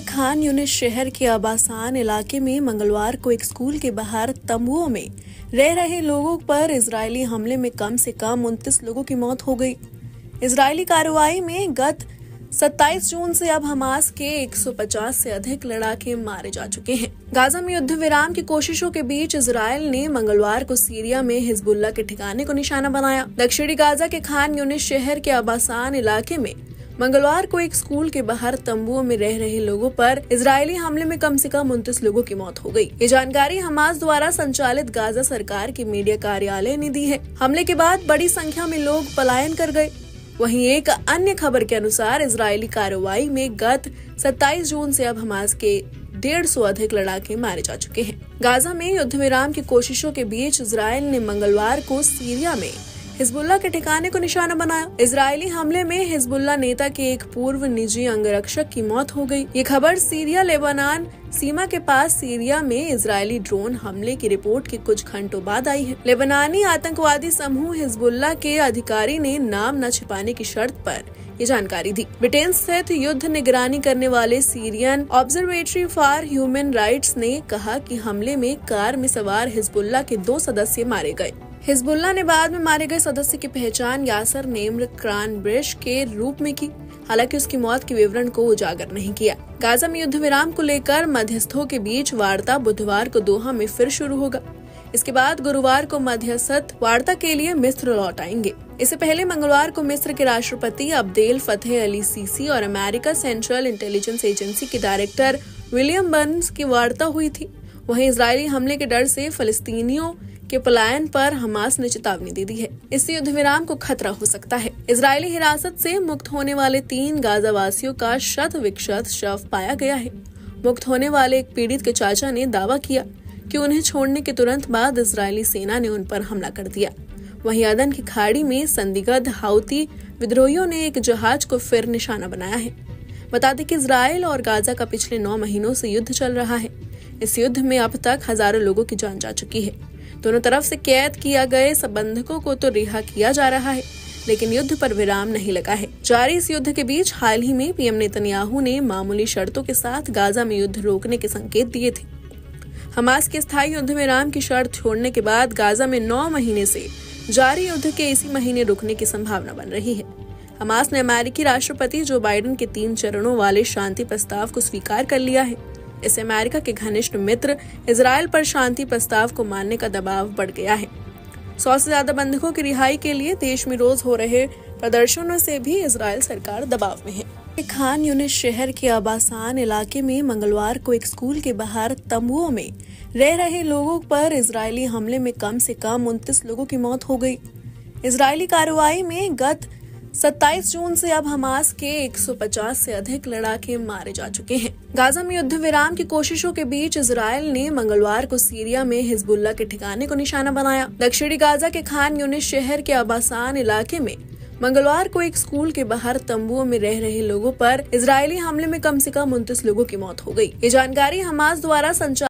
खान यूनिस शहर के आबासान इलाके में मंगलवार को एक स्कूल के बाहर तंबुओं में रह रहे लोगों पर इजरायली हमले में कम से कम 29 लोगों की मौत हो गई। इजरायली कार्रवाई में गत 27 जून से अब हमास के 150 से अधिक लड़ाके मारे जा चुके हैं। गाजा में युद्ध विराम की कोशिशों के बीच इजरायल ने मंगलवार को सीरिया में हिजबुल्लाह के ठिकाने को निशाना बनाया। दक्षिणी गाजा के खान यूनिस शहर के आबासान इलाके में मंगलवार को एक स्कूल के बाहर तंबुओं में रह रहे लोगों पर इजरायली हमले में कम से कम 29 लोगों की मौत हो गई। ये जानकारी हमास द्वारा संचालित गाजा सरकार के मीडिया कार्यालय ने दी है। हमले के बाद बड़ी संख्या में लोग पलायन कर गए। वहीं एक अन्य खबर के अनुसार इजरायली कार्रवाई में गत 27 जून से अब हमास के 150 अधिक लड़ाके मारे जा चुके हैं। गाजा में युद्ध विराम की कोशिशों के बीच इजरायल ने मंगलवार को सीरिया में हिजबुल्लाह के ठिकाने को निशाना बनाया। इजरायली हमले में हिजबुल्लाह नेता के एक पूर्व निजी अंगरक्षक की मौत हो गई। ये खबर सीरिया लेबनान सीमा के पास सीरिया में इजरायली ड्रोन हमले की रिपोर्ट के कुछ घंटों बाद आई है। लेबनानी आतंकवादी समूह हिजबुल्लाह के अधिकारी ने नाम न छिपाने की शर्त पर ये जानकारी दी। ब्रिटेन स्थित युद्ध निगरानी करने वाले Syrian observatory for human rights ने कहा कि हमले में कार में सवार हिजबुल्लाह के 2 सदस्य मारे गए। हिजबुल्लाह ने बाद में मारे गए सदस्य की पहचान यासर नेम्र क्रानब्रिश के रूप में की। हालांकि उसकी मौत के विवरण को उजागर नहीं किया। गाजा में युद्ध विराम को लेकर मध्यस्थों के बीच वार्ता बुधवार को दोहा में फिर शुरू होगा। इसके बाद गुरुवार को मध्यस्थ वार्ता के लिए मिस्र लौट आएंगे। इससे पहले मंगलवार को मिस्र के राष्ट्रपति अब्देल फतेह अली सीसी और अमेरिका सेंट्रल इंटेलिजेंस एजेंसी के डायरेक्टर विलियम बर्न्स की वार्ता हुई थी। वहीं इजरायली हमले के डर से फलस्तीनियों के पलायन पर हमास ने चेतावनी दे दी है। इससे युद्ध विराम को खतरा हो सकता है। इजरायली हिरासत से मुक्त होने वाले 3 गाजावासियों का शत विक्षत शव पाया गया है। मुक्त होने वाले एक पीड़ित के चाचा ने दावा किया कि उन्हें छोड़ने के तुरंत बाद इजरायली सेना ने उन पर हमला कर दिया। वहीं अदन की खाड़ी में संदिग्ध हाउती विद्रोहियों ने एक जहाज को फिर निशाना बनाया है। बता दें कि इजरायल और गाजा का पिछले 9 महीनों से युद्ध चल रहा है। इस युद्ध में अब तक हजारों लोगों की जान जा चुकी है। दोनों तरफ से कैद किया गए बंधकों को तो रिहा किया जा रहा है, लेकिन युद्ध पर विराम नहीं लगा है। जारी इस युद्ध के बीच हाल ही में पीएम नेतन्याहू ने मामूली शर्तों के साथ गाजा में युद्ध रोकने के संकेत दिए थे। हमास के स्थायी युद्ध विराम की शर्त छोड़ने के बाद गाजा में 9 महीने से जारी युद्ध के इसी महीने रुकने की संभावना बन रही है। हमास ने अमेरिकी राष्ट्रपति जो बाइडेन के 3 चरणों वाले शांति प्रस्ताव को स्वीकार कर लिया है। इससे अमेरिका के घनिष्ठ मित्र इजरायल पर शांति प्रस्ताव को मानने का दबाव बढ़ गया है। 100 से ज्यादा बंधकों की रिहाई के लिए देश में रोज हो रहे प्रदर्शनों से भी इजरायल सरकार दबाव में है। खान यूनिस शहर के आबासान इलाके में मंगलवार को एक स्कूल के बाहर तंबुओं में रह रहे लोगों पर इजरायली हमले में कम से कम 29 लोगों की मौत हो गई। इजरायली कार्रवाई में गत 27 जून से अब हमास के 150 से अधिक लड़ाके मारे जा चुके हैं। गाजा में युद्ध विराम की कोशिशों के बीच इजरायल ने मंगलवार को सीरिया में हिजबुल्लाह के ठिकाने को निशाना बनाया। दक्षिणी गाजा के खान यूनिस शहर के आबासान इलाके में मंगलवार को एक स्कूल के बाहर तंबुओं में रह रहे लोगों पर इजरायली हमले में कम से कम 29 लोगों की मौत हो गई। ये जानकारी हमास द्वारा संचालित